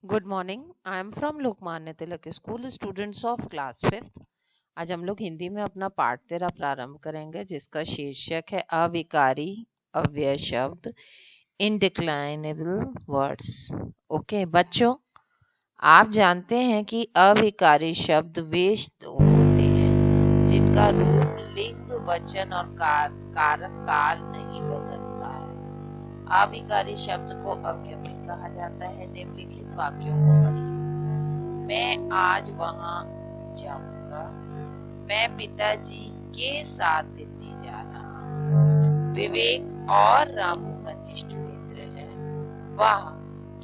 Good morning. I am from Lokmanya Tilak school, students of class 5th। आज हम लोग हिंदी में अपना पाठ 13 प्रारंभ करेंगे, जिसका शीर्षक है अविकारी अव्यय शब्द, इनडिक्लाइनेबल वर्ड्स। ओके बच्चों, आप जानते हैं कि अविकारी शब्द वे होते हैं जिनका रूप, लिंग, वचन और कारक काल नहीं बदलता है। अविकारी शब्द को अवयव भी कहा जाता है। निम्नलिखित वाक्यों को पढ़िए। मैं आज वहां जाऊंगा। मैं पिताजी के साथ दिल्ली जा रहा हूँ। विवेक और रामू घनिष्ठ मित्र है। वाह,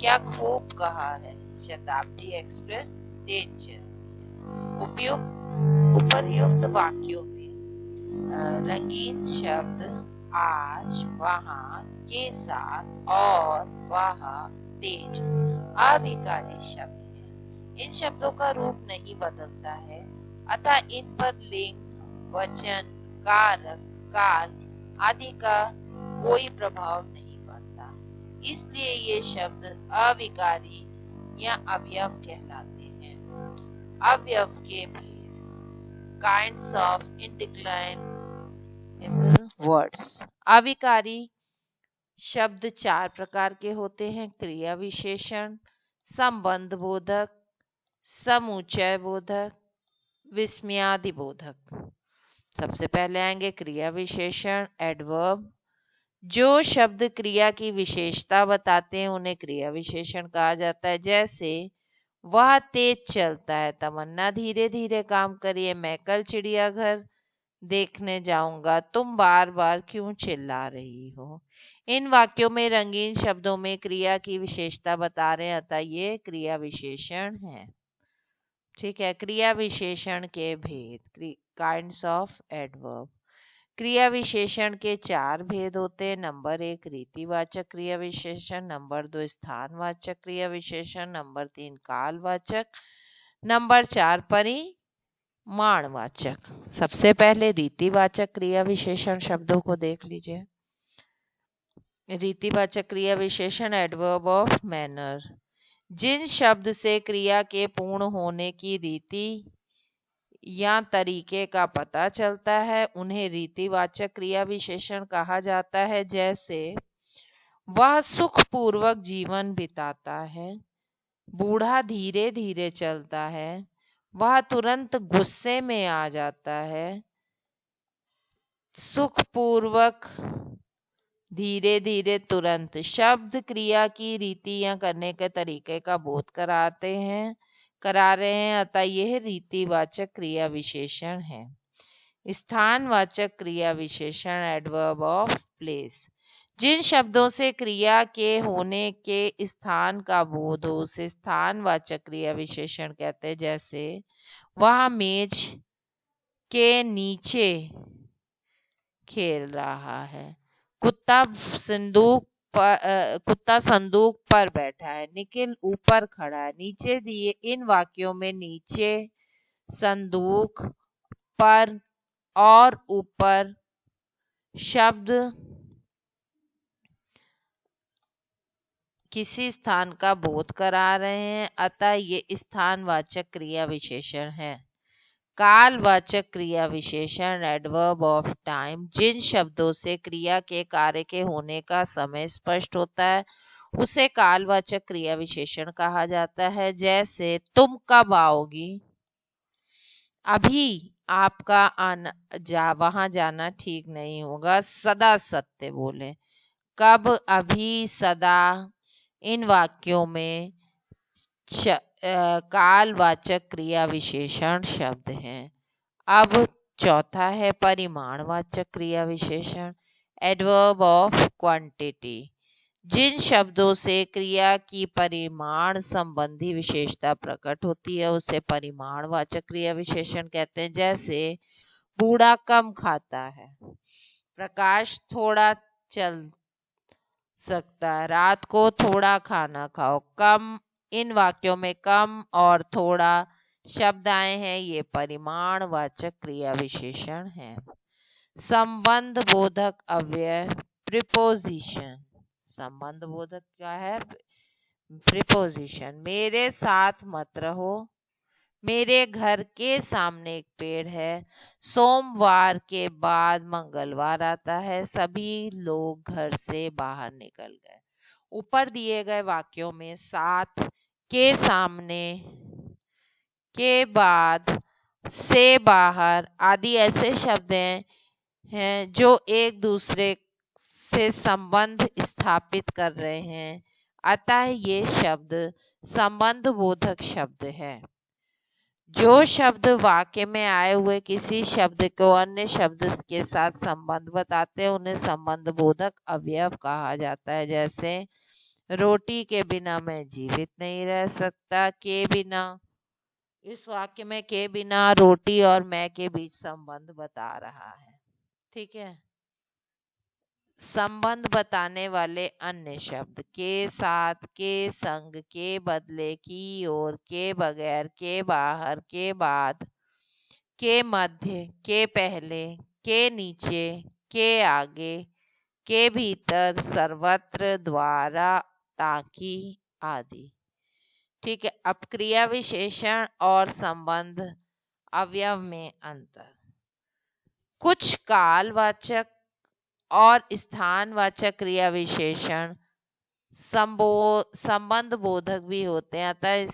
क्या खूब कहा है। शताब्दी एक्सप्रेस तेज चलती है। उपर्युक्त वाक्यों में रंगीन शब्द आज, वहां, के साथ और वह तेज अविकारी शब्द है। इन शब्दों का रूप नहीं बदलता है, अतः इन पर लिंग, वचन, कारक, काल आदि का कोई प्रभाव नहीं पड़ता। इसलिए ये शब्द अविकारी या अवयव कहलाते हैं। अवयव के भेद, काइंड्स ऑफ इनडिक्लाइनेबल वर्ड्स। अविकारी शब्द 4 प्रकार के होते हैं: क्रिया विशेषण, संबंध बोधक, समुच्चय बोधक, विस्मयादि बोधक। सबसे पहले आएंगे क्रिया विशेषण, एडवर्ब। जो शब्द क्रिया की विशेषता बताते हैं उन्हें क्रिया विशेषण कहा जाता है। जैसे वह तेज चलता है, तमन्ना धीरे धीरे काम करिए, मैं कल चिड़ियाघर देखने जाऊंगा, तुम बार बार क्यों चिल्ला रही हो। इन वाक्यों में रंगीन शब्दों में क्रिया की विशेषता बता रहे हैं, अतः ये क्रिया विशेषण है। ठीक है। क्रिया विशेषण के भेद, काइंड्स ऑफ एडवर्ब। क्रिया विशेषण के 4 भेद होते हैं। नंबर 1 रीतिवाचक क्रिया विशेषण, नंबर 2 स्थानवाचक क्रिया विशेषण, नंबर 3 कालवाचक, नंबर 4 परिमाणवाचक। सबसे पहले रीतिवाचक क्रिया विशेषण शब्दों को देख लीजिए। रीतिवाचक क्रिया विशेषण, एडवर्ब ऑफ मैनर। जिन शब्द से क्रिया के पूर्ण होने की रीति या तरीके का पता चलता है उन्हें रीतिवाचक क्रिया विशेषण कहा जाता है। जैसे वह सुखपूर्वक जीवन बिताता है, बूढ़ा धीरे धीरे चलता है, वह तुरंत गुस्से में आ जाता है। सुखपूर्वक, धीरे धीरे, तुरंत शब्द क्रिया की रीति या करने के तरीके का बोध करा रहे हैं, अतः यह रीतिवाचक क्रिया विशेषण है। स्थानवाचक क्रिया विशेषण, एडवर्ब ऑफ प्लेस। जिन शब्दों से क्रिया के होने के स्थान का बोध हो उसे स्थानवाचक क्रिया विशेषण कहते हैं। जैसे वह मेज के नीचे खेल रहा है, कुत्ता संदूक पर बैठा है, निखिल ऊपर खड़ा है, नीचे दिए। इन वाक्यों में नीचे, संदूक, पर और ऊपर शब्द किसी स्थान का बोध करा रहे हैं, अतः ये स्थानवाचक क्रिया विशेषण है। कालवाचक क्रिया विशेषण, एडवर्ब ऑफ टाइम। जिन शब्दों से क्रिया के कार्य के होने का समय स्पष्ट होता है उसे कालवाचक क्रिया विशेषण कहा जाता है। जैसे तुम कब आओगी, अभी आपका वहां जाना ठीक नहीं होगा, सदा सत्य बोले। कब, अभी, सदा। इन वाक्यों में कालवाचक क्रिया विशेषण शब्द हैं। अब चौथा है परिमाणवाचक क्रिया विशेषण, एडवर्ब ऑफ क्वांटिटी। जिन शब्दों से क्रिया की परिमाण संबंधी विशेषता प्रकट होती है उसे परिमाणवाचक क्रिया विशेषण कहते हैं। जैसे बूढ़ा कम खाता है, प्रकाश थोड़ा चल सकता है, रात को थोड़ा खाना खाओ, कम। इन वाक्यों में कम और थोड़ा शब्द आए हैं, ये परिमाणवाचक क्रिया विशेषण है। संबंध बोधक अव्यय, प्रिपोजिशन। संबंध बोधक क्या है? प्रीपोजिशन, मेरे साथ मत रहो, मेरे घर के सामने एक पेड़ है, सोमवार के बाद मंगलवार आता है, सभी लोग घर से बाहर निकल गए। ऊपर दिए गए वाक्यों में साथ, के सामने, के बाद, से बाहर आदि ऐसे शब्द हैं जो एक दूसरे से संबंध स्थापित कर रहे हैं, अतः ये शब्द संबंध बोधक शब्द है। जो शब्द वाक्य में आए हुए किसी शब्द को अन्य शब्द के साथ संबंध बताते हैं उन्हें संबंध बोधक अवयव कहा जाता है। जैसे रोटी के बिना मैं जीवित नहीं रह सकता, के बिना, इस वाक्य में के बिना रोटी और मैं के बीच संबंध बता रहा है। ठीक है। संबंध बताने वाले अन्य शब्द, के साथ, के संग, के बदले, की ओर, के बगैर, के बाहर, के बाद, के मध्य, के पहले, के नीचे, के आगे, के भीतर, सर्वत्र, द्वारा, ताकि आदि। ठीक है। अब क्रिया विशेषण और संबंध अवयव में अंतर। कुछ कालवाचक और स्थानवाचक क्रिया विशेषण संबंध बोधक भी होते हैं, अतः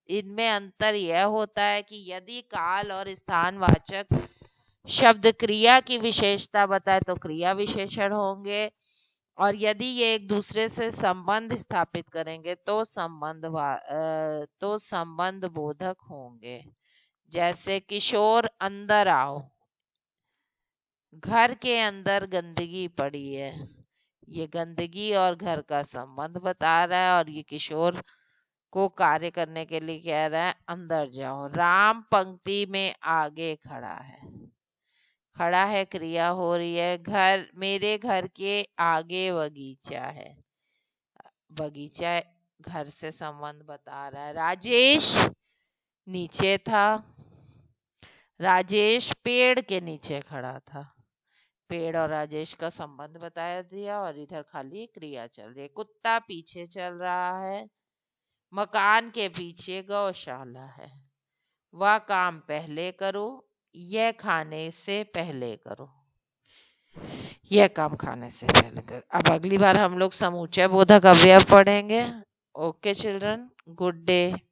इनमें अंतर यह होता है कि यदि काल और स्थानवाचक शब्द क्रिया की विशेषता बताए तो क्रिया विशेषण होंगे, और यदि ये एक दूसरे से संबंध स्थापित करेंगे तो संबंध बोधक होंगे। जैसे किशोर अंदर आओ, घर के अंदर गंदगी पड़ी है, ये गंदगी और घर का संबंध बता रहा है, और ये किशोर को कार्य करने के लिए कह रहा है अंदर जाओ। राम पंक्ति में आगे खड़ा है, खड़ा है क्रिया हो रही है। घर, मेरे घर के आगे बगीचा है, बगीचा घर से संबंध बता रहा है। राजेश नीचे था, राजेश पेड़ के नीचे खड़ा था, पेड़ और राजेश का संबंध बताया दिया, और इधर खाली क्रिया चल रही है। कुत्ता पीछे चल रहा है, मकान के पीछे गौशाला है, वह काम पहले करो, यह खाने से पहले करो, यह काम खाने से पहले करो। अब अगली बार हम लोग समूचय बोधक अवयव पढ़ेंगे। Okay children, good day.